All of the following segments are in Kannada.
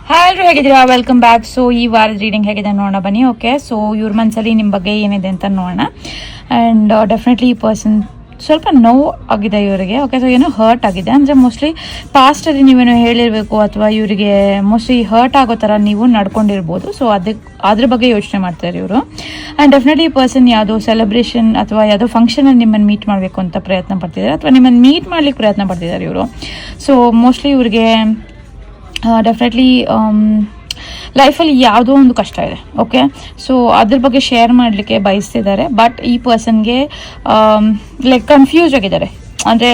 ಹಾಯ್ ಎಲ್ಲರೂ ಹೇಗಿದ್ದೀರಾ? Welcome back. ಸೊ ಈ ವಾರದ ರೀಡಿಂಗ್ ಹೇಗಿದೆ ನೋಡೋಣ ಬನ್ನಿ. ಓಕೆ, ಸೊ ಇವ್ರ ಮನಸ್ಸಲ್ಲಿ ನಿಮ್ಮ ಬಗ್ಗೆ ಏನಿದೆ ಅಂತ ನೋಡೋಣ. ಆ್ಯಂಡ್ ಡೆಫಿನೆಟ್ಲಿ ಈ ಪರ್ಸನ್ ಸ್ವಲ್ಪ ನೋವು ಆಗಿದೆ ಇವರಿಗೆ. ಓಕೆ, ಸೊ ಏನೋ ಹರ್ಟ್ ಆಗಿದೆ ಅಂದರೆ ಮೋಸ್ಟ್ಲಿ ಪಾಸ್ಟಲ್ಲಿ ನೀವೇನೋ ಹೇಳಿರಬೇಕು ಅಥವಾ ಇವರಿಗೆ ಮೋಸ್ಟ್ಲಿ ಹರ್ಟ್ ಆಗೋ ಥರ ನೀವು ನಡ್ಕೊಂಡಿರ್ಬೋದು. ಸೊ ಅದ್ರ ಬಗ್ಗೆ ಯೋಚನೆ ಮಾಡ್ತಾರೆ ಇವರು. ಆ್ಯಂಡ್ ಡೆಫಿನೆಟ್ಲಿ ಈ ಪರ್ಸನ್ ಯಾವುದೋ ಸೆಲೆಬ್ರೇಷನ್ ಅಥವಾ ಯಾವುದೋ ಫಂಕ್ಷನಲ್ಲಿ ನಿಮ್ಮನ್ನು ಮೀಟ್ ಮಾಡಬೇಕು ಅಂತ ಪ್ರಯತ್ನ ಪಡ್ತಿದ್ದಾರೆ ಅಥವಾ ನಿಮ್ಮನ್ನು ಮೀಟ್ ಮಾಡ್ಲಿಕ್ಕೆ ಪ್ರಯತ್ನ ಪಡ್ತಿದ್ದಾರೆ ಇವರು. ಸೊ ಮೋಸ್ಟ್ಲಿ ಇವ್ರಿಗೆ ಡೆಫಿನೆಟ್ಲಿ ಲೈಫಲ್ಲಿ ಯಾವುದೋ ಒಂದು ಕಷ್ಟ ಇದೆ. ಓಕೆ, ಸೊ ಅದ್ರ ಬಗ್ಗೆ ಶೇರ್ ಮಾಡಲಿಕ್ಕೆ ಬಯಸ್ತಿದ್ದಾರೆ. ಬಟ್ ಈ ಪರ್ಸನ್ಗೆ ಲೈಕ್ ಕನ್ಫ್ಯೂಸ್ ಆಗಿದ್ದಾರೆ. ಅಂದರೆ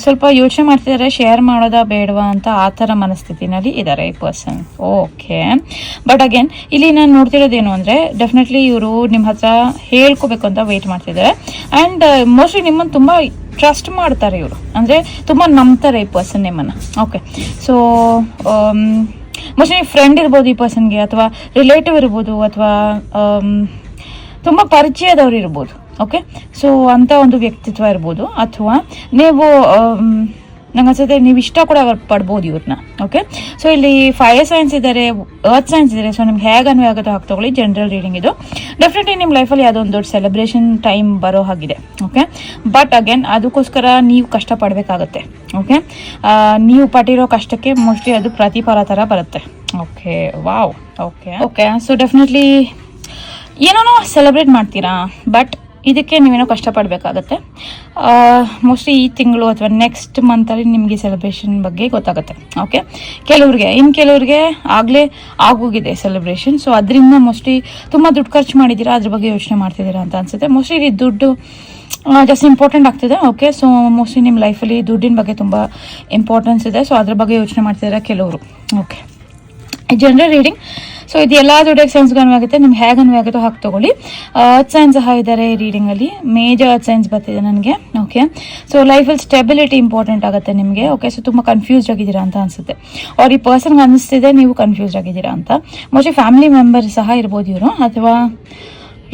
ಸ್ವಲ್ಪ ಯೋಚನೆ ಮಾಡ್ತಿದ್ದಾರೆ, ಶೇರ್ ಮಾಡೋದಾ ಬೇಡವಾ ಅಂತ ಆ ಥರ ಮನಸ್ಥಿತಿನಲ್ಲಿ ಇದ್ದಾರೆ ಈ ಪರ್ಸನ್. ಓಕೆ, ಬಟ್ ಅಗೇನ್ ಇಲ್ಲಿ ನಾನು ನೋಡ್ತಿರೋದೇನು ಅಂದರೆ ಡೆಫಿನೆಟ್ಲಿ ಇವರು ನಿಮ್ಮ ಹತ್ರ ಹೇಳ್ಕೋಬೇಕು ಅಂತ ವೆಯ್ಟ್ ಮಾಡ್ತಿದ್ದಾರೆ. ಆ್ಯಂಡ್ ಮೋಸ್ಟ್ಲಿ ನಿಮ್ಮನ್ನು ತುಂಬ ಟ್ರಸ್ಟ್ ಮಾಡ್ತಾರೆ ಇವರು, ಅಂದರೆ ತುಂಬ ನಂಬ್ತಾರೆ ಈ ಪರ್ಸನ್ ನಿಮ್ಮನ್ನು. ಓಕೆ, ಸೊ ಮೋಸ್ಟ್ಲಿ ಫ್ರೆಂಡ್ ಇರ್ಬೋದು ಈ ಪರ್ಸನ್ಗೆ, ಅಥವಾ ರಿಲೇಟಿವ್ ಇರ್ಬೋದು, ಅಥವಾ ತುಂಬ ಪರಿಚಯದವ್ರು ಇರ್ಬೋದು. ಓಕೆ, ಸೊ ಅಂಥ ಒಂದು ವ್ಯಕ್ತಿತ್ವ ಇರ್ಬೋದು, ಅಥವಾ ನೀವು ನಂಗೆ ಅನ್ಸುತ್ತೆ ನೀವು ಇಷ್ಟ ಕೂಡ ಪಡ್ಬೋದು ಇವ್ರನ್ನ. ಓಕೆ, ಸೊ ಇಲ್ಲಿ ಫೈರ್ ಸೈನ್ಸ್ ಇದ್ದಾರೆ, ಅರ್ತ್ ಸೈನ್ಸ್ ಇದ್ದಾರೆ. ಸೊ ನಿಮ್ಗೆ ಹೇಗೆ ಅನ್ವಯ ಆಗುತ್ತೋ ಹಾಗೆ ತಗೊಳ್ಳಿ. ಜನರಲ್ ರೀಡಿಂಗ್ ಇದು. ಡೆಫಿನೆಟ್ಲಿ ನಿಮ್ಮ ಲೈಫಲ್ಲಿ ಯಾವುದೋ ಒಂದು ದೊಡ್ಡ ಸೆಲೆಬ್ರೇಷನ್ ಟೈಮ್ ಬರೋ ಹಾಗಿದೆ. ಓಕೆ, ಬಟ್ ಅಗೇನ್ ಅದಕ್ಕೋಸ್ಕರ ನೀವು ಕಷ್ಟಪಡಬೇಕಾಗತ್ತೆ. ಓಕೆ, ನೀವು ಪಟ್ಟಿರೋ ಕಷ್ಟಕ್ಕೆ ಮೋಸ್ಟ್ಲಿ ಅದು ಪ್ರತಿಫಲ ಥರ ಬರುತ್ತೆ. Okay, wow. Okay okay so definitely ಏನೋ ಸೆಲೆಬ್ರೇಟ್ ಮಾಡ್ತೀರಾ, ಬಟ್ ಇದಕ್ಕೆ ನೀವೇನೋ ಕಷ್ಟಪಡಬೇಕಾಗತ್ತೆ. ಮೋಸ್ಟ್ಲಿ ಈ ತಿಂಗಳು ಅಥವಾ ನೆಕ್ಸ್ಟ್ ಮಂತಲ್ಲಿ ನಿಮಗೆ ಸೆಲೆಬ್ರೇಷನ್ ಬಗ್ಗೆ ಗೊತ್ತಾಗುತ್ತೆ. ಓಕೆ, ಕೆಲವ್ರಿಗೆ ಆಗಲೇ ಆಗೋಗಿದೆ ಸೆಲೆಬ್ರೇಷನ್. ಸೊ ಅದರಿಂದ ಮೋಸ್ಟ್ಲಿ ತುಂಬ ದುಡ್ಡು ಖರ್ಚು ಮಾಡಿದ್ದೀರಾ, ಅದ್ರ ಬಗ್ಗೆ ಯೋಚನೆ ಮಾಡ್ತಿದ್ದೀರಾ ಅಂತ ಅನ್ಸುತ್ತೆ. ಮೋಸ್ಟ್ಲಿ ಈ ದುಡ್ಡು ಜಾಸ್ತಿ ಇಂಪಾರ್ಟೆಂಟ್ ಆಗ್ತಿದೆ. ಓಕೆ, ಸೊ ಮೋಸ್ಟ್ಲಿ ನಿಮ್ಮ ಲೈಫಲ್ಲಿ ದುಡ್ಡಿನ ಬಗ್ಗೆ ತುಂಬ ಇಂಪಾರ್ಟೆನ್ಸ್ ಇದೆ. ಸೊ ಅದ್ರ ಬಗ್ಗೆ ಯೋಚನೆ ಮಾಡ್ತಿದ್ದಾರೆ ಕೆಲವರು. Okay, general reading. ಸೊ ಇದು ಎಲ್ಲ ದುಡ್ಡಿಗೆ ಸೈನ್ಸ್ಗೆ ಅನ್ವಯ ಆಗುತ್ತೆ. ನಿಮ್ಗೆ ಹೇಗೆ ಅನ್ವಯ ಆಗುತ್ತೋ ಹಾಗೆ ತಗೊಳ್ಳಿ. ಅರ್ತ್ ಸೈನ್ಸ್ ಸಹ ಇದ್ದಾರೆ ಈ ರೀಡಿಂಗಲ್ಲಿ. ಮೇಜರ್ ಅರ್ತ್ ಸೈನ್ಸ್ ಬರ್ತಿದೆ ನನಗೆ. ಓಕೆ, ಸೊ ಲೈಫಲ್ಲಿ ಸ್ಟೆಬಿಲಿಟಿ ಇಂಪಾರ್ಟೆಂಟ್ ಆಗುತ್ತೆ ನಿಮಗೆ. ಓಕೆ, ಸೊ ತುಂಬ ಕನ್ಫ್ಯೂಸ್ಡ್ ಆಗಿದ್ದೀರಾ ಅಂತ ಅನಿಸುತ್ತೆ. ಅವ್ರ ಈ ಪರ್ಸನ್ಗೆ ಅನಿಸ್ತಿದೆ ನೀವು ಕನ್ಫ್ಯೂಸ್ಡ್ ಆಗಿದ್ದೀರಾ ಅಂತ. ಮೋಸ್ಟ್ಲಿ ಫ್ಯಾಮಿಲಿ ಮೆಂಬರ್ ಸಹ ಇರ್ಬೋದು ಇವರು, ಅಥವಾ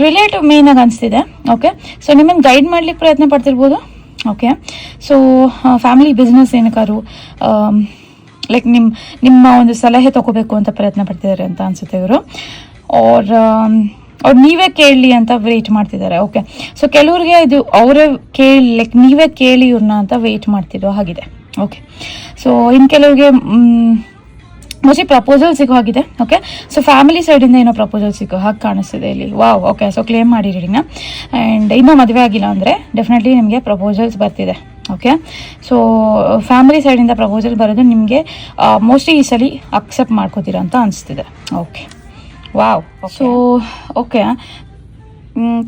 ರಿಲೇಟಿವ್ ಮೇನಾಗಿ ಅನಿಸ್ತಿದೆ. ಓಕೆ, ಸೊ ನಿಮ್ಮನ್ನು ಗೈಡ್ ಮಾಡ್ಲಿಕ್ಕೆ ಪ್ರಯತ್ನ ಪಡ್ತಿರ್ಬೋದು. ಓಕೆ, ಸೊ ಫ್ಯಾಮಿಲಿ ಬಿಸ್ನೆಸ್ ಏನಕ್ಕಾದ್ರು ಲೈಕ್ ನಿಮ್ಮ ಒಂದು ಸಲಹೆ ತಗೋಬೇಕು ಅಂತ ಪ್ರಯತ್ನ ಪಡ್ತಿದ್ದಾರೆ ಅಂತ ಅನ್ಸುತ್ತೆ ಇವರು. ಅವ್ರು ನೀವೇ ಕೇಳಲಿ ಅಂತ ವೆಯ್ಟ್ ಮಾಡ್ತಿದ್ದಾರೆ. ಓಕೆ, ಸೊ ಕೆಲವ್ರಿಗೆ ಇದು ಅವರೇ ಲೈಕ್ ನೀವೇ ಕೇಳಿ ಇವ್ರನ್ನ ಅಂತ ವೆಯ್ಟ್ ಮಾಡ್ತಿರೋ ಹಾಗಿದೆ. ಓಕೆ, ಸೊ ಇನ್ನು ಕೆಲವ್ರಿಗೆ ಮೋಸ್ಟ್ಲಿ ಪ್ರಪೋಸಲ್ ಸಿಗೋ ಹಾಗಿದೆ. ಓಕೆ, ಸೊ ಫ್ಯಾಮಿಲಿ ಸೈಡಿಂದ ಏನೋ ಪ್ರಪೋಸಲ್ ಸಿಗೋ ಹಾಗೆ ಕಾಣಿಸ್ತಿದೆ ಇಲ್ಲಿ. ವಾವ್. ಓಕೆ, ಸೊ ಕ್ಲೇಮ್ ಮಾಡಿ ರೀಡಿಂಗ್ನ. ಆ್ಯಂಡ್ ಇನ್ನೂ ಮದುವೆ ಆಗಿಲ್ಲ ಅಂದರೆ ಡೆಫಿನೆಟ್ಲಿ ನಿಮಗೆ ಪ್ರಪೋಸಲ್ಸ್ ಬರ್ತಿದೆ. ಓಕೆ, ಸೊ ಫ್ಯಾಮಿಲಿ ಸೈಡಿಂದ ಪ್ರಪೋಸಲ್ ಬರೋದು ನಿಮಗೆ ಮೋಸ್ಟ್ಲಿ ಈ ಸಲ ಅಕ್ಸೆಪ್ಟ್ ಮಾಡ್ಕೋತೀರಾ ಅಂತ ಅನಿಸ್ತಿದೆ. Okay, wow. ಸೊ ಓಕೆ,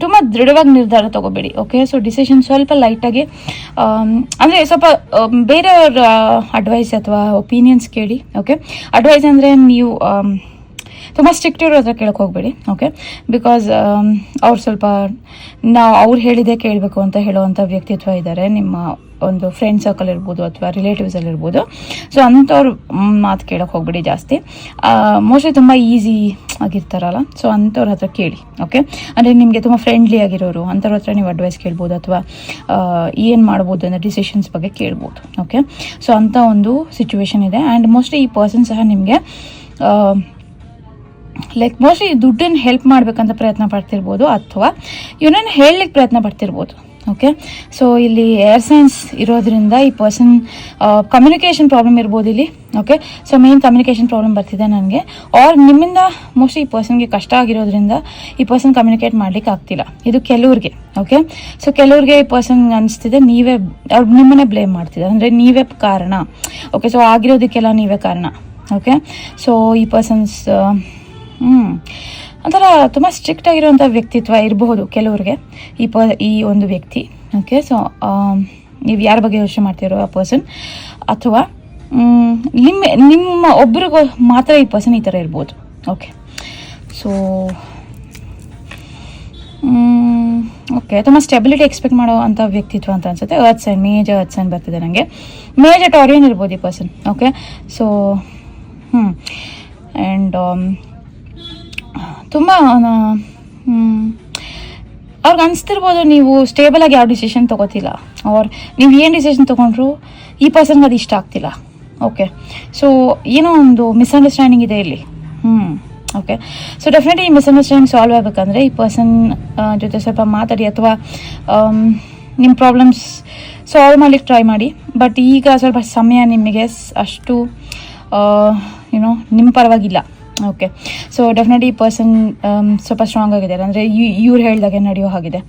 ತುಂಬ ದೃಢವಾಗಿ ನಿರ್ಧಾರ ತಗೋಬೇಡಿ. ಓಕೆ, ಸೊ ಡಿಸಿಷನ್ ಸ್ವಲ್ಪ ಲೈಟಾಗಿ, ಅಂದರೆ ಸ್ವಲ್ಪ ಬೇರೆಯವ್ರ ಅಡ್ವೈಸ್ ಅಥವಾ ಒಪಿನಿಯನ್ಸ್ ಕೇಳಿ. ಓಕೆ, ಅಡ್ವೈಸ್ ಅಂದರೆ ನೀವು ತುಂಬ ಸ್ಟ್ರಿಕ್ಟ್ ಇರೋ ಹತ್ರ ಕೇಳಕ್ಕೆ ಹೋಗಬೇಡಿ. ಓಕೆ, ಬಿಕಾಸ್ ಅವ್ರು ಸ್ವಲ್ಪ ಅವ್ರು ಹೇಳಿದೆ ಕೇಳಬೇಕು ಅಂತ ಹೇಳುವಂಥ ವ್ಯಕ್ತಿತ್ವ ಇದ್ದಾರೆ ನಿಮ್ಮ ಒಂದು ಫ್ರೆಂಡ್ ಸರ್ಕಲ್ ಇರ್ಬೋದು ಅಥವಾ ರಿಲೇಟಿವ್ಸಲ್ಲಿ ಇರ್ಬೋದು. ಸೊ ಅಂಥವ್ರು ಮಾತು ಕೇಳೋಕ್ಕೆ ಹೋಗ್ಬೇಡಿ ಜಾಸ್ತಿ. ಮೋಸ್ಟ್ಲಿ ತುಂಬ ಈಸಿ ಆಗಿರ್ತಾರಲ್ಲ, ಸೊ ಅಂಥವ್ರ ಹತ್ರ ಕೇಳಿ. ಓಕೆ, ಅಂದರೆ ನಿಮಗೆ ತುಂಬ ಫ್ರೆಂಡ್ಲಿ ಆಗಿರೋರು ಅಂಥವ್ರ ಹತ್ರ ನೀವು ಅಡ್ವೈಸ್ ಕೇಳ್ಬೋದು, ಅಥವಾ ಏನು ಮಾಡ್ಬೋದು ಅನ್ನೋ ಡಿಸಿಷನ್ಸ್ ಬಗ್ಗೆ ಕೇಳ್ಬೋದು. ಓಕೆ, ಸೊ ಅಂಥ ಒಂದು ಸಿಚುವೇಶನ್ ಇದೆ. ಆ್ಯಂಡ್ ಮೋಸ್ಟ್ಲಿ ಈ ಪರ್ಸನ್ ಸಹ ನಿಮಗೆ ಲೈಕ್ ಮೋಸ್ಟ್ಲಿ ದುಡ್ಡನ್ನು ಹೆಲ್ಪ್ ಮಾಡಬೇಕಂತ ಪ್ರಯತ್ನ ಪಡ್ತಿರ್ಬೋದು, ಅಥವಾ ಇವನನ್ನು ಹೇಳಲಿಕ್ಕೆ ಪ್ರಯತ್ನ ಪಡ್ತಿರ್ಬೋದು. ಓಕೆ, ಸೊ ಇಲ್ಲಿ ಏರ್ ಸೈನ್ಸ್ ಇರೋದ್ರಿಂದ ಈ ಪರ್ಸನ್ ಕಮ್ಯುನಿಕೇಷನ್ ಪ್ರಾಬ್ಲಮ್ ಇರ್ಬೋದು ಇಲ್ಲಿ. Okay, so main communication problem ಬರ್ತಿದೆ ನನಗೆ. ಆರ್ ನಿಮ್ಮಿಂದ ಮೋಸ್ಟ್ಲಿ ಈ ಪರ್ಸನ್ಗೆ ಕಷ್ಟ ಆಗಿರೋದ್ರಿಂದ ಈ ಪರ್ಸನ್ ಕಮ್ಯುನಿಕೇಟ್ ಮಾಡ್ಲಿಕ್ಕೆ ಆಗ್ತಿಲ್ಲ. ಇದು ಕೆಲವ್ರಿಗೆ. ಓಕೆ, ಸೊ ಕೆಲವ್ರಿಗೆ ಈ ಪರ್ಸನ್ ಅನಿಸ್ತಿದೆ ಅವ್ರು ನಿಮ್ಮನ್ನೇ ಬ್ಲೇಮ್ ಮಾಡ್ತಿದ್ದಾರೆ, ಅಂದರೆ ನೀವೇ ಕಾರಣ. ಓಕೆ, ಸೊ ಆಗಿರೋದಕ್ಕೆಲ್ಲ ನೀವೇ ಕಾರಣ. ಓಕೆ, ಸೊ ಈ ಪರ್ಸನ್ಸ್ ಒಂಥರ ತುಂಬ ಸ್ಟ್ರಿಕ್ಟ್ ಆಗಿರುವಂಥ ವ್ಯಕ್ತಿತ್ವ ಇರಬಹುದು ಕೆಲವ್ರಿಗೆ ಈ ಒಂದು ವ್ಯಕ್ತಿ. ಓಕೆ, ಸೊ ನೀವು ಯಾರ ಬಗ್ಗೆ ಯೋಚನೆ ಮಾಡ್ತಿರೋ ಆ ಪರ್ಸನ್, ಅಥವಾ ನಿಮ್ಮ ಒಬ್ರಿಗೂ ಮಾತ್ರ ಈ ಪರ್ಸನ್ ಈ ಥರ ಇರ್ಬೋದು. ಓಕೆ, ಸೊ ಓಕೆ, ತುಂಬ ಸ್ಟೆಬಿಲಿಟಿ ಎಕ್ಸ್ಪೆಕ್ಟ್ ಮಾಡೋ ಅಂಥ ವ್ಯಕ್ತಿತ್ವ ಅಂತ ಅನ್ಸುತ್ತೆ. Earth sign, major earth sign ಬರ್ತಿದೆ ನನಗೆ. ಮೇಜರ್ ಟಾರಿಯನ್ ಇರ್ಬೋದು ಈ ಪರ್ಸನ್. ಓಕೆ, ಸೊ ಆ್ಯಂಡ್ ತುಂಬ ಅವ್ರಿಗೆ ಅನಿಸ್ತಿರ್ಬೋದು ನೀವು ಸ್ಟೇಬಲ್ ಆಗಿ ಯಾವ ಡಿಸಿಷನ್ ತೊಗೋತಿಲ್ಲ, ಅವ್ರು ನೀವು ಏನು ಡಿಸಿಷನ್ ತೊಗೊಂಡ್ರು ಈ ಪರ್ಸನ್ಗೆ ಅದು ಇಷ್ಟ ಆಗ್ತಿಲ್ಲ. ಓಕೆ. ಸೊ ಏನೋ ಒಂದು ಮಿಸ್ಅಂಡರ್ಸ್ಟ್ಯಾಂಡಿಂಗ್ ಇದೆ ಇಲ್ಲಿ. ಓಕೆ. ಸೊ ಡೆಫಿನೆಟ್ಲಿ ಈ ಮಿಸ್ಅಂಡರ್ಸ್ಟ್ಯಾಂಡಿಂಗ್ ಸಾಲ್ವ್ ಆಗಬೇಕಂದ್ರೆ ಈ ಪರ್ಸನ್ ಜೊತೆ ಸ್ವಲ್ಪ ಮಾತಾಡಿ ಅಥವಾ ನಿಮ್ಮ ಪ್ರಾಬ್ಲಮ್ಸ್ ಸಾಲ್ವ್ ಮಾಡ್ಲಿಕ್ಕೆ ಟ್ರೈ ಮಾಡಿ. ಬಟ್ ಈಗ ಸ್ವಲ್ಪ ಸಮಯ ನಿಮಗೆ ಅಷ್ಟು ನಿಮ್ಮ ಪರವಾಗಿಲ್ಲ. ಓಕೆ. ಸೊ ಡೆಫಿನೆಟ್ಲಿ ಈ ಪರ್ಸನ್ ಸ್ವಲ್ಪ ಸ್ಟ್ರಾಂಗ್ ಆಗಿದ್ದಾರೆ, ಅಂದರೆ ಇವ್ರು ಹೇಳ್ದಾಗೆ ನಡೆಯೋ ಹಾಗಿದೆ.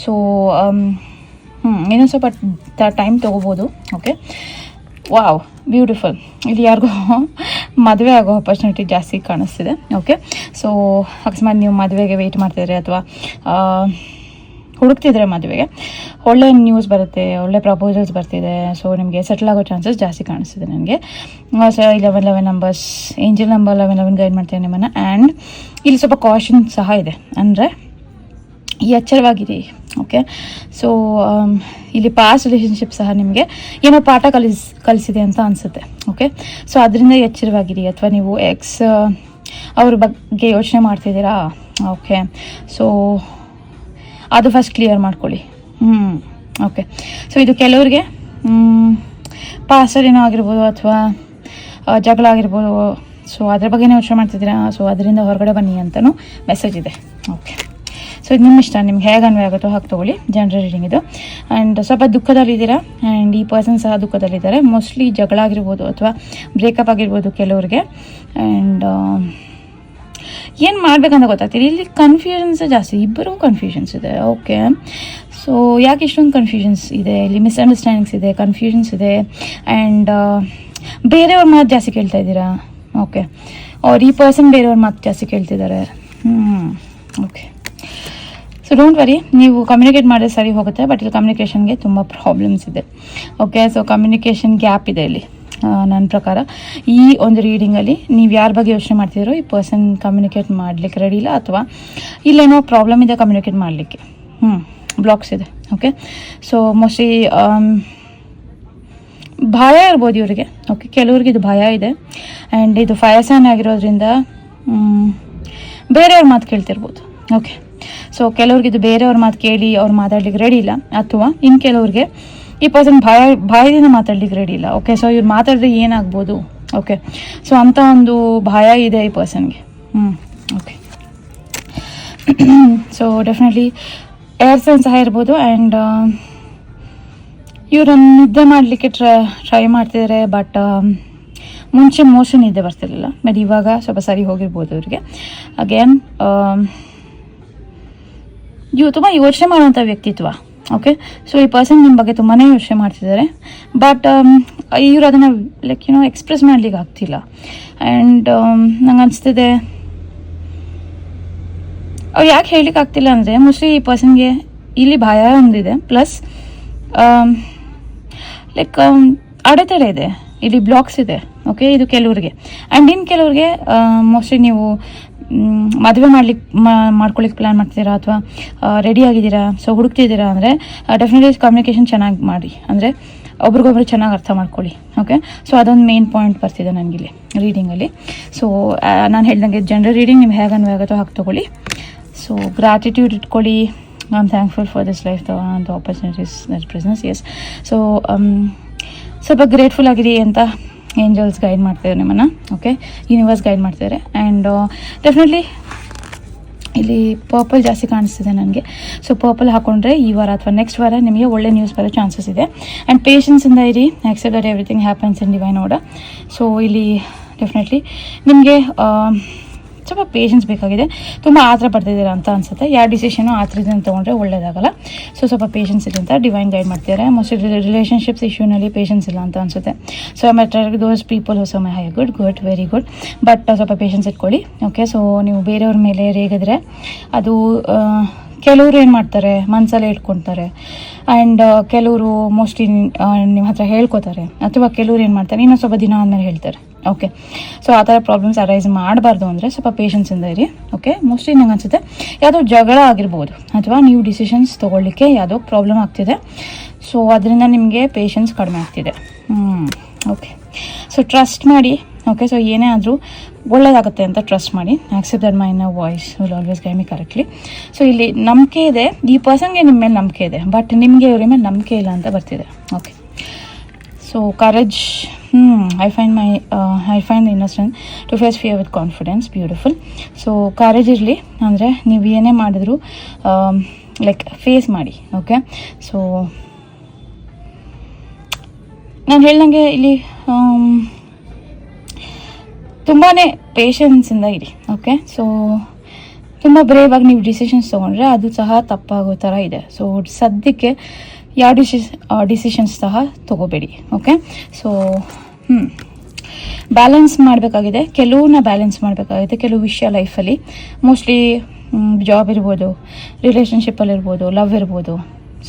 ಸೊ ಇನ್ನೂ ಸ್ವಲ್ಪ ಟೈಮ್ ತೊಗೋಬೋದು. ಓಕೆ. Wow, beautiful. ಇಲ್ಲಿ ಯಾರಿಗೂ ಮದುವೆ ಆಗೋ ಆಪರ್ಚುನಿಟಿ ಜಾಸ್ತಿ ಕಾಣಿಸ್ತಿದೆ. ಓಕೆ. ಸೊ ಅಕಸ್ಮಾತ್ ನೀವು ಮದುವೆಗೆ ವೆಯ್ಟ್ ಮಾಡ್ತಿದ್ರೆ ಅಥವಾ ಹುಡುಕ್ತಿದ್ರೆ ಮದುವೆಗೆ, ಒಳ್ಳೆ ನ್ಯೂಸ್ ಬರುತ್ತೆ, ಒಳ್ಳೆ ಪ್ರಪೋಸಲ್ಸ್ ಬರ್ತಿದೆ. ಸೊ ನಿಮಗೆ ಸೆಟಲ್ ಆಗೋ ಚಾನ್ಸಸ್ ಜಾಸ್ತಿ ಕಾಣಿಸ್ತಿದೆ ನನಗೆ. So 11 numbers, angel number 11 guide ಮಾಡ್ತೇನೆ ನಿಮ್ಮನ್ನು. ಆ್ಯಂಡ್ ಇಲ್ಲಿ ಸ್ವಲ್ಪ ಕಾಷನ್ ಸಹ ಇದೆ, ಅಂದರೆ ಎಚ್ಚರವಾಗಿರಿ. ಓಕೆ. ಸೊ ಇಲ್ಲಿ ಪಾಸ್ಟ್ ರಿಲೇಷನ್ಶಿಪ್ ಸಹ ನಿಮಗೆ ಏನೋ ಪಾಠ ಕಲಿಸಿದೆ ಅಂತ ಅನಿಸುತ್ತೆ. ಓಕೆ. ಸೊ ಅದರಿಂದ ಎಚ್ಚರವಾಗಿರಿ. ಅಥವಾ ನೀವು ಅವ್ರ ಬಗ್ಗೆ ಯೋಚನೆ ಮಾಡ್ತಿದ್ದೀರಾ? ಓಕೆ. ಸೊ ಅದು ಫಸ್ಟ್ ಕ್ಲಿಯರ್ ಮಾಡ್ಕೊಳ್ಳಿ. ಓಕೆ. ಸೊ ಇದು ಕೆಲವ್ರಿಗೆ ಪಾಸ್ಟಲ್ಲಿ ಏನೋ ಆಗಿರ್ಬೋದು ಅಥವಾ ಜಗಳ ಆಗಿರ್ಬೋದು. ಸೊ ಅದ್ರ ಬಗ್ಗೆನೇ ಯೋಚನೆ ಮಾಡ್ತಿದ್ದೀರಾ? ಸೊ ಅದರಿಂದ ಹೊರಗಡೆ ಬನ್ನಿ ಅಂತಲೂ ಮೆಸೇಜ್ ಇದೆ. ಓಕೆ. ಸೊ ಇದು ನಿಮ್ಮ ಇಷ್ಟ, ನಿಮ್ಗೆ ಹೇಗೆ ಅನ್ವಯ ಆಗುತ್ತೋ ಹಾಗೆ ತೊಗೊಳ್ಳಿ. ಜನರಲ್ ರೀಡಿಂಗ್ ಇದು. ಆ್ಯಂಡ್ ಸ್ವಲ್ಪ ದುಃಖದಲ್ಲಿದ್ದೀರಾ, ಆ್ಯಂಡ್ ಈ ಪರ್ಸನ್ ಸಹ ದುಃಖದಲ್ಲಿದ್ದಾರೆ. ಮೋಸ್ಟ್ಲಿ ಜಗಳ ಆಗಿರ್ಬೋದು ಅಥವಾ ಬ್ರೇಕಪ್ ಆಗಿರ್ಬೋದು ಕೆಲವ್ರಿಗೆ. ಆ್ಯಂಡ್ ಏನು ಮಾಡಬೇಕಂತ ಗೊತ್ತಾಗ್ತಿದೆ. ಇಲ್ಲಿ ಕನ್ಫ್ಯೂಷನ್ಸ್ ಜಾಸ್ತಿ, ಇಬ್ಬರೂ ಕನ್ಫ್ಯೂಷನ್ಸ್ ಇದೆ. ಓಕೆ. ಸೊ ಯಾಕೆ ಇಷ್ಟೊಂದು ಕನ್ಫ್ಯೂಷನ್ಸ್ ಇದೆ? ಇಲ್ಲಿ ಮಿಸ್ಅಂಡರ್ಸ್ಟ್ಯಾಂಡಿಂಗ್ಸ್ ಇದೆ, ಕನ್ಫ್ಯೂಷನ್ಸ್ ಇದೆ. ಆ್ಯಂಡ್ ಬೇರೆಯವ್ರ ಮಾತು ಜಾಸ್ತಿ ಕೇಳ್ತಾ ಇದ್ದೀರಾ. ಓಕೆ. ಅವ್ರು ಈ ಪರ್ಸನ್ ಬೇರೆಯವ್ರ ಮಾತು ಜಾಸ್ತಿ ಕೇಳ್ತಿದ್ದಾರೆ. ಓಕೆ. ಸೊ ಡೋಂಟ್ ವರಿ, ನೀವು ಕಮ್ಯುನಿಕೇಟ್ ಮಾಡಿದ್ರೆ ಸರಿ ಹೋಗುತ್ತೆ. ಬಟ್ ಇಲ್ಲಿ ಕಮ್ಯುನಿಕೇಷನ್ಗೆ ತುಂಬ ಪ್ರಾಬ್ಲಮ್ಸ್ ಇದೆ. ಓಕೆ. ಸೊ ಕಮ್ಯುನಿಕೇಷನ್ ಗ್ಯಾಪ್ ಇದೆ ಇಲ್ಲಿ ನನ್ನ ಪ್ರಕಾರ. ಈ ಒಂದು ರೀಡಿಂಗಲ್ಲಿ ನೀವು ಯಾರ ಬಗ್ಗೆ ಯೋಚನೆ ಮಾಡ್ತಿದ್ದೀರೋ ಈ ಪರ್ಸನ್ ಕಮ್ಯುನಿಕೇಟ್ ಮಾಡಲಿಕ್ಕೆ ರೆಡಿ ಇಲ್ಲ, ಅಥವಾ ಇಲ್ಲೇನೋ ಪ್ರಾಬ್ಲಮ್ ಇದೆ ಕಮ್ಯುನಿಕೇಟ್ ಮಾಡಲಿಕ್ಕೆ. ಬ್ಲಾಕ್ಸ್ ಇದೆ. ಓಕೆ. ಸೊ ಮೋಸ್ಟ್ಲಿ ಭಯ ಇರ್ಬೋದು ಇವರಿಗೆ. ಓಕೆ. ಕೆಲವ್ರಿಗೆ ಇದು ಭಯ ಇದೆ. ಆ್ಯಂಡ್ ಇದು ಫೈರ್ ಸೈನ್ ಆಗಿರೋದ್ರಿಂದ ಬೇರೆಯವ್ರ ಮಾತು ಕೇಳ್ತಿರ್ಬೋದು. ಓಕೆ. ಸೊ ಕೆಲವ್ರಿಗೆ ಇದು ಬೇರೆಯವ್ರ ಮಾತು ಕೇಳಿ ಅವ್ರು ಮಾತಾಡ್ಲಿಕ್ಕೆ ರೆಡಿ ಇಲ್ಲ, ಅಥವಾ ಇನ್ನು ಕೆಲವ್ರಿಗೆ ಈ ಪರ್ಸನ್ ಭಯದಿಂದ ಮಾತಾಡ್ಲಿಕ್ಕೆ ರೆಡಿ ಇಲ್ಲ. ಓಕೆ. ಸೊ ಇವ್ರು ಮಾತಾಡಿದ್ರೆ ಏನಾಗ್ಬೋದು? ಓಕೆ. ಸೊ ಅಂಥ ಒಂದು ಭಯ ಇದೆ ಈ ಪರ್ಸನ್ಗೆ. Okay. So definitely air sign ಸಹ ಇರ್ಬೋದು. ಆ್ಯಂಡ್ ಇವ್ರನ್ನ ನಿದ್ದೆ ಮಾಡಲಿಕ್ಕೆ ಟ್ರೈ ಮಾಡ್ತಿದ್ದಾರೆ. ಬಟ್ ಮುಂಚೆ ಮೋಷನ್ ನಿದ್ದೆ ಬರ್ತಿರಲಿಲ್ಲ, ಬಟ್ ಇವಾಗ ಸ್ವಲ್ಪ ಸರಿ ಹೋಗಿರ್ಬೋದು ಇವ್ರಿಗೆ. ಅಗೇನ್ ಇವು ತುಂಬ ಯೋಚನೆ ಮಾಡುವಂಥ ವ್ಯಕ್ತಿತ್ವ. ಓಕೆ. ಸೊ ಈ ಪರ್ಸನ್ ನಿಮ್ಮ ಬಗ್ಗೆ ತುಂಬಾ ಯೋಚನೆ ಮಾಡ್ತಿದ್ದಾರೆ. ಬಟ್ ಇವರು ಅದನ್ನು ಎಕ್ಸ್ಪ್ರೆಸ್ ಮಾಡ್ಲಿಕ್ಕೆ ಆಗ್ತಿಲ್ಲ. ಆ್ಯಂಡ್ ನಂಗೆ ಅನಿಸ್ತಿದೆ ಅವ್ರು ಯಾಕೆ ಹೇಳಲಿಕ್ಕೆ ಆಗ್ತಿಲ್ಲ ಅಂದರೆ ಮೋಸ್ಟ್ಲಿ ಈ ಪರ್ಸನ್ಗೆ ಇಲ್ಲಿ ಭಯ ಒಂದಿದೆ, ಪ್ಲಸ್ ಅಡೆತಡೆ ಇದೆ, ಇಲ್ಲಿ ಬ್ಲಾಕ್ಸ್ ಇದೆ. ಓಕೆ. ಇದು ಕೆಲವ್ರಿಗೆ. ಆ್ಯಂಡ್ ಇನ್ನು ಕೆಲವ್ರಿಗೆ ಮೋಸ್ಟ್ಲಿ ನೀವು ಮದುವೆ ಮಾಡ್ಕೊಳ್ಳಿಕ್ಕೆ ಪ್ಲ್ಯಾನ್ ಮಾಡ್ತಿದ್ದೀರಾ ಅಥವಾ ರೆಡಿ ಆಗಿದ್ದೀರಾ, ಸೊ ಹುಡುಕ್ತಿದ್ದೀರಾ ಅಂದರೆ ಡೆಫಿನೆಟ್ಲಿ ಕಮ್ಯುನಿಕೇಷನ್ ಚೆನ್ನಾಗಿ ಮಾಡಿ, ಅಂದರೆ ಒಬ್ರಿಗೊಬ್ರು ಚೆನ್ನಾಗಿ ಅರ್ಥ ಮಾಡ್ಕೊಳ್ಳಿ. ಓಕೆ. ಸೊ ಅದೊಂದು ಮೇನ್ ಪಾಯಿಂಟ್ ಬರ್ತಿದೆ ನನಗಿಲ್ಲಿ ರೀಡಿಂಗಲ್ಲಿ. ಸೊ ನಾನು ಹೇಳ್ದಂಗೆ ಜನರಲ್ ರೀಡಿಂಗ್ ನಿಮ್ಗೆ ಹೇಗೆ ಅನ್ವಯ ಆಗುತ್ತೋ ಹಾಗೆ ತೊಗೊಳ್ಳಿ. ಸೊ ಗ್ರಾಟಿಟ್ಯೂಡ್ ಇಟ್ಕೊಳ್ಳಿ. I am thankful for this life, the opportunities that presence. Yes. So ಸ್ವಲ್ಪ ಗ್ರೇಟ್ಫುಲ್ ಆಗಿರಿ ಅಂತ ಏಂಜಲ್ಸ್ ಗೈಡ್ ಮಾಡ್ತಿದ್ದಾರೆ ನಿಮ್ಮನ್ನು. ಓಕೆ. ಯೂನಿವರ್ಸ್ ಗೈಡ್ ಮಾಡ್ತಿದ್ದಾರೆ. ಆ್ಯಂಡ್ ಡೆಫಿನೆಟ್ಲಿ ಇಲ್ಲಿ ಪರ್ಪಲ್ ಜಾಸ್ತಿ ಕಾಣಿಸ್ತಿದೆ ನನಗೆ. ಸೊ ಪರ್ಪಲ್ ಹಾಕೊಂಡ್ರೆ ಈ ವಾರ ಅಥವಾ ನೆಕ್ಸ್ಟ್ ವಾರ ನಿಮಗೆ ಒಳ್ಳೆ ನ್ಯೂಸ್ ಬರೋ ಚಾನ್ಸಸ್ ಇದೆ. ಆ್ಯಂಡ್ ಪೇಷನ್ಸಿಂದ ಇರಿ. Accept that everything happens in divine order. So ಇಲ್ಲಿ ಡೆಫಿನೆಟ್ಲಿ ನಿಮಗೆ ಸ್ವಲ್ಪ ಪೇಷನ್ಸ್ ಬೇಕಾಗಿದೆ. ತುಂಬ ಆತರ ಪಡ್ತಿದ್ದೀರಾ ಅಂತ ಅನಿಸುತ್ತೆ. ಯಾವ ಡಿಸಿಷನು ಆತರದಿಂದ ತೊಗೊಂಡ್ರೆ ಒಳ್ಳೇದಾಗಲ್ಲ. ಸೊ ಸ್ವಲ್ಪ ಪೇಷನ್ಸ್ ಇದೆ ಅಂತ ಡಿವೈನ್ ಗೈಡ್ ಮಾಡ್ತಿದ್ದಾರೆ. ಮೋಸ್ಟ್ಲಿ ರಿಲೇಷನ್ಶಿಪ್ಸ್ ಇಶ್ಯೂನಲ್ಲಿ ಪೇಷನ್ಸ್ ಇಲ್ಲ ಅಂತ ಅನಿಸುತ್ತೆ. ಸೊ ದೋಸ್ ಪೀಪಲ್ ಹೊಸ high good very good. But ಸ್ವಲ್ಪ ಪೇಷನ್ಸ್ ಇಟ್ಕೊಳ್ಳಿ. ಓಕೆ. ಸೊ ನೀವು ಬೇರೆಯವ್ರ ಮೇಲೆ ರೇಗಿದ್ರೆ ಅದು ಕೆಲವರು ಏನು ಮಾಡ್ತಾರೆ, ಮನಸ್ಸಲ್ಲೇ ಇಟ್ಕೊತಾರೆ. ಆ್ಯಂಡ್ ಕೆಲವರು ಮೋಸ್ಟ್ಲಿ ನಿಮ್ಮ ಹತ್ರ ಹೇಳ್ಕೊತಾರೆ, ಅಥವಾ ಕೆಲವ್ರು ಏನು ಮಾಡ್ತಾರೆ ಇನ್ನೊಂದು ಸ್ವಲ್ಪ ದಿನ ಆದಮೇಲೆ ಹೇಳ್ತಾರೆ. ಓಕೆ. ಸೊ ಆ ಥರ ಪ್ರಾಬ್ಲಮ್ಸ್ ಅರೈಸ್ ಮಾಡಬಾರ್ದು ಅಂದರೆ ಸ್ವಲ್ಪ ಪೇಷನ್ಸಿಂದ ಇರಿ. ಓಕೆ. ಮೋಸ್ಟ್ಲಿ ನಂಗೆ ಅನಿಸುತ್ತೆ ಯಾವುದೋ ಜಗಳ ಆಗಿರ್ಬೋದು, ಅಥವಾ ನೀವು ಡಿಸಿಷನ್ಸ್ ತೊಗೊಳ್ಳಿಕ್ಕೆ ಯಾವುದೋ ಪ್ರಾಬ್ಲಮ್ ಆಗ್ತಿದೆ. ಸೊ ಅದರಿಂದ ನಿಮಗೆ ಪೇಷನ್ಸ್ ಕಡಿಮೆ ಆಗ್ತಿದೆ. ಓಕೆ. ಸೊ ಟ್ರಸ್ಟ್ ಮಾಡಿ. ಓಕೆ. ಸೊ ಏನೇ ಆದರೂ ಒಳ್ಳೇದಾಗುತ್ತೆ ಅಂತ ಟ್ರಸ್ಟ್ ಮಾಡಿ. Accept that my inner voice will always guide me correctly. So ಇಲ್ಲಿ ನಂಬಿಕೆ ಇದೆ, ಈ ಪರ್ಸನ್ಗೆ ನಿಮ್ಮ ಮೇಲೆ ನಂಬಿಕೆ ಇದೆ, ಬಟ್ ನಿಮಗೆ ಇವ್ರ ಮೇಲೆ ನಂಬಿಕೆ ಇಲ್ಲ ಅಂತ ಬರ್ತಿದೆ. Okay. So courage I find the inner strength to face fear with confidence. Beautiful. So courage ಇರಲಿ, ಅಂದರೆ ನೀವು ಏನೇ ಮಾಡಿದ್ರು ಲೈಕ್ ಫೇಸ್ ಮಾಡಿ. ಓಕೆ, ಸೊ ನಾನು ಹೇಳ್ದಂಗೆ ಇಲ್ಲಿ ತುಂಬಾ ಪೇಷನ್ಸಿಂದ ಇರಿ. ಓಕೆ, ಸೊ ತುಂಬ ಬ್ರೇವ್ ಆಗಿ ನೀವು ಡಿಸಿಷನ್ಸ್ ತೊಗೊಂಡ್ರೆ ಅದು ಸಹ ತಪ್ಪಾಗೋ ಥರ ಇದೆ. ಸೊ ಸದ್ಯಕ್ಕೆ ಯಾವ ಡಿಸಿಷನ್ಸ್ ಸಹ ತೊಗೋಬೇಡಿ. ಓಕೆ, ಸೊ ಬ್ಯಾಲೆನ್ಸ್ ಮಾಡಬೇಕಾಗಿದೆ, ಕೆಲವನ್ನ ಬ್ಯಾಲೆನ್ಸ್ ಮಾಡಬೇಕಾಗಿದೆ. ಕೆಲವು ವಿಷಯ ಲೈಫಲ್ಲಿ ಮೋಸ್ಟ್ಲಿ ಜಾಬ್ ಇರ್ಬೋದು, ರಿಲೇಷನ್ಶಿಪ್ಪಲ್ಲಿರ್ಬೋದು, ಲವ್ ಇರ್ಬೋದು.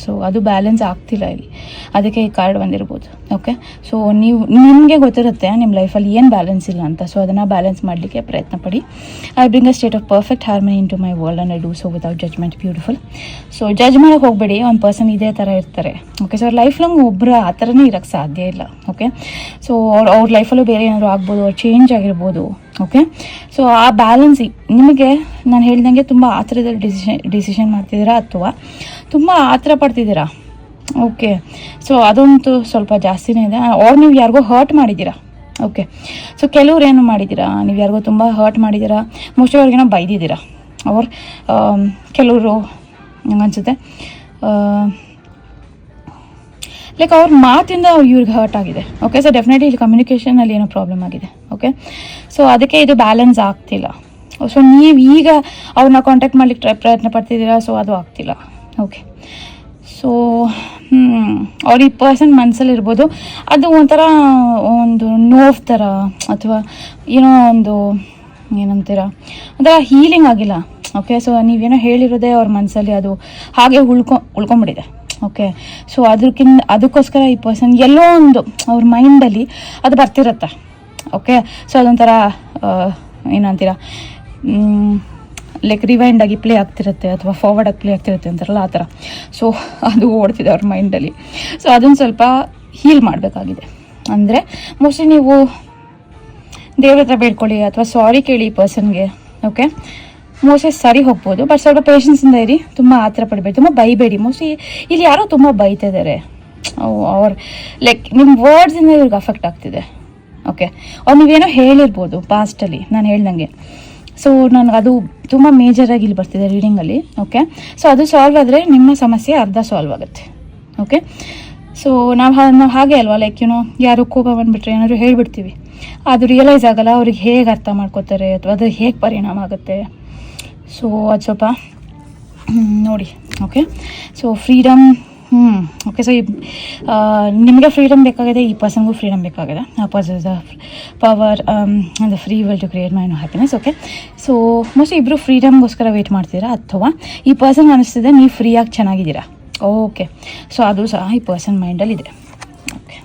ಸೊ ಅದು ಬ್ಯಾಲೆನ್ಸ್ ಆಗ್ತಿಲ್ಲ ಇಲ್ಲಿ, ಅದಕ್ಕೆ ಈ ಕಾರ್ಡ್ ಬಂದಿರ್ಬೋದು. ಓಕೆ, ಸೊ ನಿಮಗೆ ಗೊತ್ತಿರುತ್ತೆ ನಿಮ್ಮ ಲೈಫಲ್ಲಿ ಏನು ಬ್ಯಾಲೆನ್ಸ್ ಇಲ್ಲ ಅಂತ. ಸೊ ಅದನ್ನು ಬ್ಯಾಲೆನ್ಸ್ ಮಾಡಲಿಕ್ಕೆ ಪ್ರಯತ್ನ ಪಡಿ. I bring a state of perfect harmony into my world and I do so without judgement. Beautiful. So judge ಮಾಡೋಕ್ಕೆ ಹೋಗಬೇಡಿ, ಒಂದು ಪರ್ಸನ್ ಇದೇ ಥರ ಇರ್ತಾರೆ. ಓಕೆ, ಸೊ ಲೈಫ್ ಲಾಂಗ್ ಒಬ್ಬರು ಆ ಥರನೇ ಇರೋಕ್ಕೆ ಸಾಧ್ಯ ಇಲ್ಲ. ಓಕೆ, ಸೊ ಅವ್ರ ಲೈಫಲ್ಲೂ ಬೇರೆ ಏನಾದರೂ ಆಗ್ಬೋದು, ಅವ್ರು ಚೇಂಜ್ ಆಗಿರ್ಬೋದು. ಓಕೆ, ಸೊ ಆ ಬ್ಯಾಲೆನ್ಸ್ ನಿಮಗೆ ನಾನು ಹೇಳ್ದಂಗೆ ತುಂಬ ಆ ಥರದಲ್ಲಿ ಡಿಸಿಷನ್ ಮಾಡ್ತಿದ್ದೀರಾ ಅಥವಾ ತುಂಬ ಆತರ ಪಡ್ತಿದ್ದೀರಾ. ಓಕೆ, ಸೊ ಅದಂತೂ ಸ್ವಲ್ಪ ಜಾಸ್ತಿನೇ ಇದೆ. ಅವ್ರು ನೀವು ಯಾರಿಗೋ ಹರ್ಟ್ ಮಾಡಿದ್ದೀರಾ. ಓಕೆ, ಸೊ ಕೆಲವ್ರು ಏನು ಮಾಡಿದ್ದೀರಾ, ನೀವು ಯಾರಿಗೋ ತುಂಬ ಹರ್ಟ್ ಮಾಡಿದ್ದೀರಾ, ಮೋಸ್ಟ್ಲಿ ಅವ್ರಿಗೇನೋ ಬೈದಿದ್ದೀರಾ. ಅವ್ರು ಕೆಲವರು ನಂಗೆ ಅನಿಸುತ್ತೆ ಲೈಕ್ ಅವ್ರ ಮಾತಿಂದ ಇವ್ರಿಗೆ ಹರ್ಟ್ ಆಗಿದೆ. ಓಕೆ, ಸೊ ಡೆಫಿನೆಟ್ಲಿ ಇಲ್ಲಿ ಕಮ್ಯುನಿಕೇಷನಲ್ಲಿ ಏನೋ ಪ್ರಾಬ್ಲಮ್ ಆಗಿದೆ. ಓಕೆ, ಸೊ ಅದಕ್ಕೆ ಇದು ಬ್ಯಾಲೆನ್ಸ್ ಆಗ್ತಿಲ್ಲ. ಸೊ ನೀವು ಈಗ ಅವ್ರನ್ನ ಕಾಂಟ್ಯಾಕ್ಟ್ ಮಾಡ್ಲಿಕ್ಕೆ ಪ್ರಯತ್ನ ಪಡ್ತಿದ್ದೀರಾ, ಸೊ ಅದು ಆಗ್ತಿಲ್ಲ. ಓಕೆ, ಸೊ ಅವ್ರ ಈ ಪರ್ಸನ್ ಮನಸ್ಸಲ್ಲಿ ಇರ್ಬೋದು, ಅದು ಒಂಥರ ಒಂದು ನೋವು ಥರ ಅಥವಾ ಏನೋ ಒಂದು ಏನಂತೀರ ಒಂಥರ ಹೀಲಿಂಗ್ ಆಗಿಲ್ಲ. ಓಕೆ, ಸೊ ನೀವೇನೋ ಹೇಳಿರೋದೇ ಅವ್ರ ಮನಸ್ಸಲ್ಲಿ ಅದು ಹಾಗೆ ಉಳ್ಕೊಂಬಿಟ್ಟಿದೆ. ಓಕೆ, ಸೊ ಅದಕ್ಕೋಸ್ಕರ ಈ ಪರ್ಸನ್ ಎಲ್ಲೋ ಒಂದು ಅವ್ರ ಮೈಂಡಲ್ಲಿ ಅದು ಬರ್ತಿರುತ್ತೆ. ಓಕೆ, ಸೊ ಅದೊಂಥರ ಏನಂತೀರ ಲೈಕ್ ರಿವೈಂಡ್ ಆಗಿ ಪ್ಲೇ ಆಗ್ತಿರುತ್ತೆ ಅಥವಾ ಫಾರ್ವರ್ಡ್ ಆಗಿ ಪ್ಲೇ ಆಗ್ತಿರುತ್ತೆ ಅಂತಾರಲ್ಲ, ಆ ಥರ. ಸೊ ಅದು ಓಡ್ತಿದೆ ಅವ್ರ ಮೈಂಡಲ್ಲಿ. ಸೊ ಅದನ್ನು ಸ್ವಲ್ಪ ಹೀಲ್ ಮಾಡಬೇಕಾಗಿದೆ. ಅಂದರೆ ಮೋಸ್ಟ್ಲಿ ನೀವು ದೇವ್ರ ಹತ್ರ ಬೇಡ್ಕೊಳ್ಳಿ ಅಥವಾ ಸಾರಿ ಕೇಳಿ ಈ ಪರ್ಸನ್ಗೆ. ಓಕೆ, ಮೋಸ್ಟ್ಲಿ ಸರಿ ಹೋಗ್ಬೋದು, ಬಟ್ ಸ್ವಲ್ಪ ಪೇಷನ್ಸಿಂದ ಇರಿ. ತುಂಬ ಆ ಥರ ಪಡಬೇಡಿ, ತುಂಬ ಬೈಬೇಡಿ. ಮೋಸ್ಟ್ಲಿ ಇಲ್ಲಿ ಯಾರೋ ತುಂಬ ಬೈತಿದ್ದಾರೆ. ಅವ್ರ ಲೈಕ್ ನಿಮ್ಮ ವರ್ಡ್ಸಿಂದ ಇವ್ರಿಗೆ ಅಫೆಕ್ಟ್ ಆಗ್ತಿದೆ. ಓಕೆ, ಅವ್ರು ನೀವೇನೋ ಹೇಳಿರ್ಬೋದು ಪಾಸ್ಟಲ್ಲಿ, ನಾನು ಹೇಳ್ದಂಗೆ. ಸೊ ನನಗೆ ಅದು ತುಂಬ ಮೇಜರಾಗಿ ಇಲ್ಲಿ ಬರ್ತಿದೆ ರೀಡಿಂಗಲ್ಲಿ. ಓಕೆ, ಸೊ ಅದು ಸಾಲ್ವ್ ಆದರೆ ನಿಮ್ಮ ಸಮಸ್ಯೆ ಅರ್ಧ ಸಾಲ್ವ್ ಆಗುತ್ತೆ. ಓಕೆ, ಸೊ ನಾವು ಹಾಗೆ ಅಲ್ವಾ, ಲೈಕ್ ಯಾರು ಕೋಪ ಬಂದುಬಿಟ್ರೆ ಏನಾದರೂ ಹೇಳಿಬಿಡ್ತೀವಿ, ಅದು ರಿಯಲೈಸ್ ಆಗಲ್ಲ ಅವ್ರಿಗೆ ಹೇಗೆ ಅರ್ಥ ಮಾಡ್ಕೋತಾರೆ ಅಥವಾ ಅದು ಹೇಗೆ ಪರಿಣಾಮ ಆಗುತ್ತೆ. ಸೊ ಅದು ಸ್ವಲ್ಪ ನೋಡಿ. Okay, so freedom. Okay, so ನಿಮಗೆ ಫ್ರೀಡಮ್ ಬೇಕಾಗಿದೆ, ಈ ಪರ್ಸನ್ಗೂ ಫ್ರೀಡಮ್ ಬೇಕಾಗಿದೆ. Persons the power and the free will to create my happiness. Okay, so mostly ಇಬ್ಬರು ಫ್ರೀಡಮ್ಗೋಸ್ಕರ ವೆಯ್ಟ್ ಮಾಡ್ತೀರಾ ಅಥವಾ ಈ ಪರ್ಸನ್ ಅನಿಸ್ತಿದೆ ನೀವು ಫ್ರೀಯಾಗಿ ಚೆನ್ನಾಗಿದ್ದೀರಾ. ಓಕೆ, ಸೊ ಅದು ಸಹ ಈ ಪರ್ಸನ್ ಮೈಂಡಲ್ಲಿದೆ. ಓಕೆ,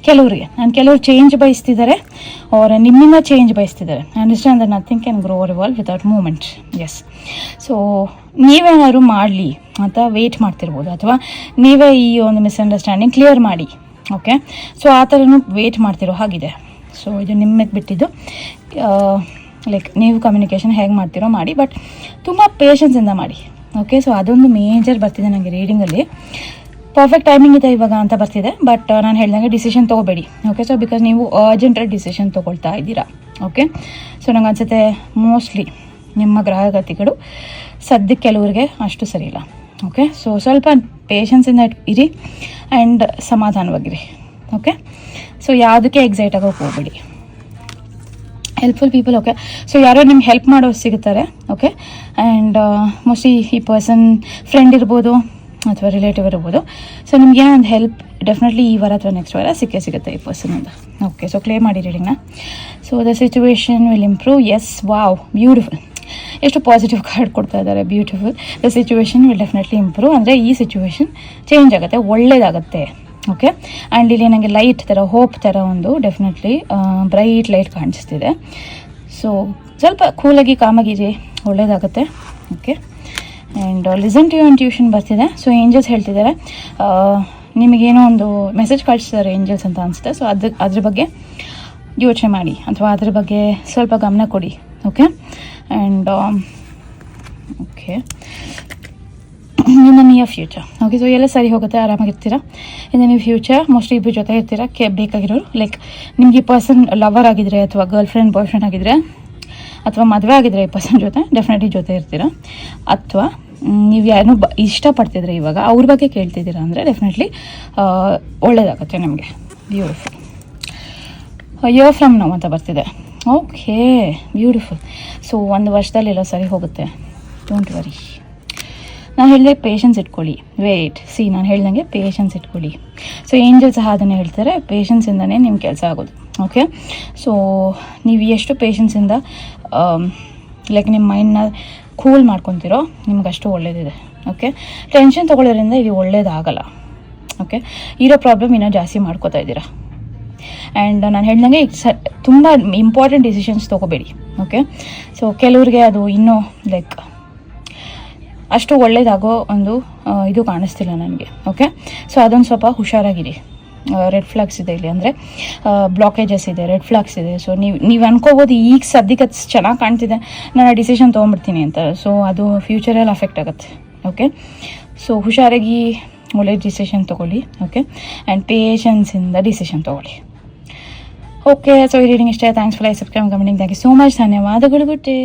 ಕೆಲವರು ಚೇಂಜ್ ಬಯಸ್ತಿದ್ದಾರೆ, ಅವ್ರ ನಿಮ್ಮಿಂದ ಚೇಂಜ್ ಬಯಸ್ತಿದ್ದಾರೆ. Understand that nothing can grow or evolve without moment. Yes, so ನೀವೇನಾದ್ರು ಮಾಡಲಿ ಅಂತ ವೆಯ್ಟ್ ಮಾಡ್ತಿರ್ಬೋದು ಅಥವಾ ನೀವೇ ಈ ಒಂದು ಮಿಸ್ಅಂಡರ್ಸ್ಟ್ಯಾಂಡಿಂಗ್ ಕ್ಲಿಯರ್ ಮಾಡಿ. ಓಕೆ, ಸೊ ಆ ಥರನೂ ವೆಯ್ಟ್ ಮಾಡ್ತಿರೋ ಹಾಗಿದೆ. ಸೊ ಇದು ನಿಮಗೆ ಬಿಟ್ಟಿದ್ದು, ಲೈಕ್ ನೀವು ಕಮ್ಯುನಿಕೇಷನ್ ಹೇಗೆ ಮಾಡ್ತಿರೋ ಮಾಡಿ, ಬಟ್ ತುಂಬ ಪೇಷನ್ಸಿಂದ ಮಾಡಿ. ಓಕೆ, ಸೊ ಅದೊಂದು ಮೇಜರ್ ಬರ್ತಿದೆ ನನಗೆ ರೀಡಿಂಗಲ್ಲಿ. ಪರ್ಫೆಕ್ಟ್ ಟೈಮಿಂಗ್ ಇದೆ ಇವಾಗ ಅಂತ ಬರ್ತಿದೆ, ಬಟ್ ನಾನು ಹೇಳ್ದಂಗೆ ಡಿಸಿಷನ್ ತೊಗೋಬೇಡಿ. ಓಕೆ, ಸೊ ಬಿಕಾಸ್ ನೀವು ಅರ್ಜೆಂಟಾಗಿ ಡಿಸಿಷನ್ ತೊಗೊಳ್ತಾ ಇದ್ದೀರಾ. ಓಕೆ, ಸೊ ನಂಗೆ ಅನಿಸುತ್ತೆ ಮೋಸ್ಟ್ಲಿ ನಿಮ್ಮ ಗ್ರಹಗತಿಗಳು ಸದ್ಯಕ್ಕೆ ಕೆಲವ್ರಿಗೆ ಅಷ್ಟು ಸರಿ ಇಲ್ಲ. ಓಕೆ, ಸೊ ಸ್ವಲ್ಪ ಪೇಷನ್ಸಿಂದ ಇರಿ ಆ್ಯಂಡ್ ಸಮಾಧಾನವಾಗಿರಿ. ಓಕೆ, ಸೊ ಯಾವುದಕ್ಕೆ ಎಕ್ಸೈಟ್ ಆಗೋಕೆ ಹೋಗಬೇಡಿ. Helpful people. ಓಕೆ, ಸೊ ಯಾರೋ ನಿಮ್ಗೆ ಹೆಲ್ಪ್ ಮಾಡೋರು ಸಿಗುತ್ತಾರೆ. ಓಕೆ, ಆ್ಯಂಡ್ ಮೋಸ್ಟ್ಲಿ ಈ ಪರ್ಸನ್ ಫ್ರೆಂಡ್ ಇರ್ಬೋದು ಅಥವಾ ರಿಲೇಟಿವ್ ಇರ್ಬೋದು. ಸೊ ನಿಮ್ಗೆ ಏನೋ ಒಂದು ಹೆಲ್ಪ್ ಡೆಫಿನೆಟ್ಲಿ ಈ ವಾರ ಅಥವಾ ನೆಕ್ಸ್ಟ್ ವಾರ ಸಿಗುತ್ತೆ ಈ ಪರ್ಸನಿಂದ. ಓಕೆ, ಸೊ ಕ್ಲೇಮ್ ಮಾಡಿ ರೀಡಿಂಗ್ನ. So the situation will improve. Yes, wow, beautiful. ಎಷ್ಟು ಪಾಸಿಟಿವ್ ಕಾರ್ಡ್ ಕೊಡ್ತಾ ಇದ್ದಾರೆ. Beautiful. The situation will definitely improve. ಅಂದರೆ ಈ ಸಿಚುವೇಶನ್ ಚೇಂಜ್ ಆಗುತ್ತೆ, ಒಳ್ಳೇದಾಗುತ್ತೆ. ಓಕೆ, ಆ್ಯಂಡ್ ಇಲ್ಲಿ ನನಗೆ ಲೈಟ್ ಥರ, ಹೋಪ್ ಥರ ಒಂದು ಡೆಫಿನೆಟ್ಲಿ ಬ್ರೈಟ್ ಲೈಟ್ ಕಾಣಿಸ್ತಿದೆ. ಸೊ ಸ್ವಲ್ಪ ಕೂಲಾಗಿ ಕಾಮಾಗಿರಿ, ಒಳ್ಳೇದಾಗುತ್ತೆ. Okay, and listen to your intuition ಬರ್ತಿದೆ. ಸೊ ಏಂಜಲ್ಸ್ ಹೇಳ್ತಿದ್ದಾರೆ, ನಿಮಗೇನೋ ಒಂದು ಮೆಸೇಜ್ ಕಳಿಸ್ತಾರೆ ಏಂಜಲ್ಸ್ ಅಂತ ಅನಿಸುತ್ತೆ. ಸೊ ಅದ್ರ ಬಗ್ಗೆ ಯೋಚನೆ ಮಾಡಿ ಅಥವಾ ಅದ್ರ ಬಗ್ಗೆ ಸ್ವಲ್ಪ ಗಮನ ಕೊಡಿ. Okay, and okay in the near future. Okay, so ಎಲ್ಲ ಸರಿ ಹೋಗುತ್ತೆ, ಆರಾಮಾಗಿರ್ತೀರಾ. In the near future mostly ಇಬ್ಬರು ಜೊತೆ ಇರ್ತೀರಾ. ಬೇಕಾಗಿರೋರು ಲೈಕ್ ನಿಮಗೆ ಈ ಪರ್ಸನ್ ಲವರ್ ಆಗಿದ್ರೆ ಅಥವಾ ಗರ್ಲ್ ಫ್ರೆಂಡ್ ಬಾಯ್ ಫ್ರೆಂಡ್ ಆಗಿದ್ರೆ ಅಥವಾ ಮದುವೆ ಆಗಿದ್ರೆ ಈ ಪರ್ಸನ್ ಜೊತೆ ಡೆಫಿನೆಟ್ಲಿ ಜೊತೆ ಇರ್ತೀರಾ. ಅಥವಾ ನೀವು ಯಾರನ್ನೂ ಇಷ್ಟಪಡ್ತಿದ್ರೆ ಇವಾಗ ಅವ್ರ ಬಗ್ಗೆ ಕೇಳ್ತಿದ್ದೀರಾ ಅಂದರೆ ಡೆಫಿನೆಟ್ಲಿ ಒಳ್ಳೇದಾಗುತ್ತೆ ನಿಮಗೆ. ಬ್ಯೂಟಿಫುಲ್. ಇಯರ್ ಫ್ರಮ್ ನೌ ಅಂತ ಬರ್ತಿದೆ. Okay, beautiful. ಸೊ 1 ವರ್ಷದಲ್ಲಿ ಎಲ್ಲ ಸರಿ ಹೋಗುತ್ತೆ, ಡೋಂಟ್ ವರಿ. ನಾನು ಹೇಳಿದೆ ಪೇಷನ್ಸ್ ಇಟ್ಕೊಳ್ಳಿ, ವೇಟ್. ನಾನು ಹೇಳ್ದಂಗೆ ಪೇಷನ್ಸ್ ಇಟ್ಕೊಳ್ಳಿ. ಸೊ ಏಂಜಲ್ ಸಹ ಅದನ್ನೇ ಹೇಳ್ತಾರೆ, ಪೇಷನ್ಸಿಂದನೇ ನಿಮ್ಮ ಕೆಲಸ ಆಗೋದು. ಓಕೆ, ಸೊ ನೀವು ಎಷ್ಟು ಪೇಷನ್ಸಿಂದ ಲೈಕ್ ನಿಮ್ಮ ಮೈಂಡ್ನ ಕೂಲ್ ಮಾಡ್ಕೊತಿರೋ ನಿಮ್ಗಷ್ಟು ಒಳ್ಳೇದಿದೆ. ಓಕೆ, ಟೆನ್ಷನ್ ತೊಗೊಳ್ಳೋದ್ರಿಂದ ಇದು ಒಳ್ಳೇದಾಗಲ್ಲ. ಓಕೆ, ಇರೋ ಪ್ರಾಬ್ಲಮ್ ಇನ್ನೂ ಜಾಸ್ತಿ ಮಾಡ್ಕೋತಾ ಇದ್ದೀರಾ. ಆ್ಯಂಡ್ ನಾನು ಹೇಳ್ದಂಗೆ ಈಗ ತುಂಬ ಇಂಪಾರ್ಟೆಂಟ್ ಡಿಸಿಷನ್ಸ್ ತೊಗೋಬೇಡಿ. ಓಕೆ, ಸೊ ಕೆಲವ್ರಿಗೆ ಅದು ಇನ್ನೂ ಲೈಕ್ ಅಷ್ಟು ಒಳ್ಳೇದಾಗೋ ಒಂದು ಇದು ಕಾಣಿಸ್ತಿಲ್ಲ ನನಗೆ. ಓಕೆ, ಸೊ ಅದೊಂದು ಸ್ವಲ್ಪ ಹುಷಾರಾಗಿರಿ. ರೆಡ್ ಫ್ಲಾಗ್ಸ್ ಇದೆ ಇಲ್ಲಿ, ಅಂದರೆ ಬ್ಲಾಕೇಜಸ್ ಇದೆ, ರೆಡ್ ಫ್ಲಾಗ್ಸ್ ಇದೆ. ಸೊ ನೀವು ಅನ್ಕೋಬೋದು ಈಗ ಸದ್ಯಕ್ಕೆ ಅದು ಚೆನ್ನಾಗಿ ಕಾಣ್ತಿದೆ, ನಾನು ಡಿಸಿಷನ್ ತೊಗೊಂಡ್ಬಿಡ್ತೀನಿ ಅಂತ. ಸೊ ಅದು ಫ್ಯೂಚರಲ್ಲಿ ಅಫೆಕ್ಟ್ ಆಗುತ್ತೆ. ಓಕೆ, ಸೊ ಹುಷಾರಾಗಿ ಒಳ್ಳೆ ಡಿಸಿಷನ್ ತೊಗೊಳ್ಳಿ. ಓಕೆ, ಆ್ಯಂಡ್ ಪೇಷನ್ಸಿಂದ ಡಿಸಿಷನ್ ತೊಗೊಳ್ಳಿ. ಓಕೆ, ಸೊ ಈ ರೀಡಿಂಗ್ ಇಷ್ಟ. Thanks for like, subscribe, commenting. Thank you so much. ಧನ್ಯವಾದಗಳು. Good day.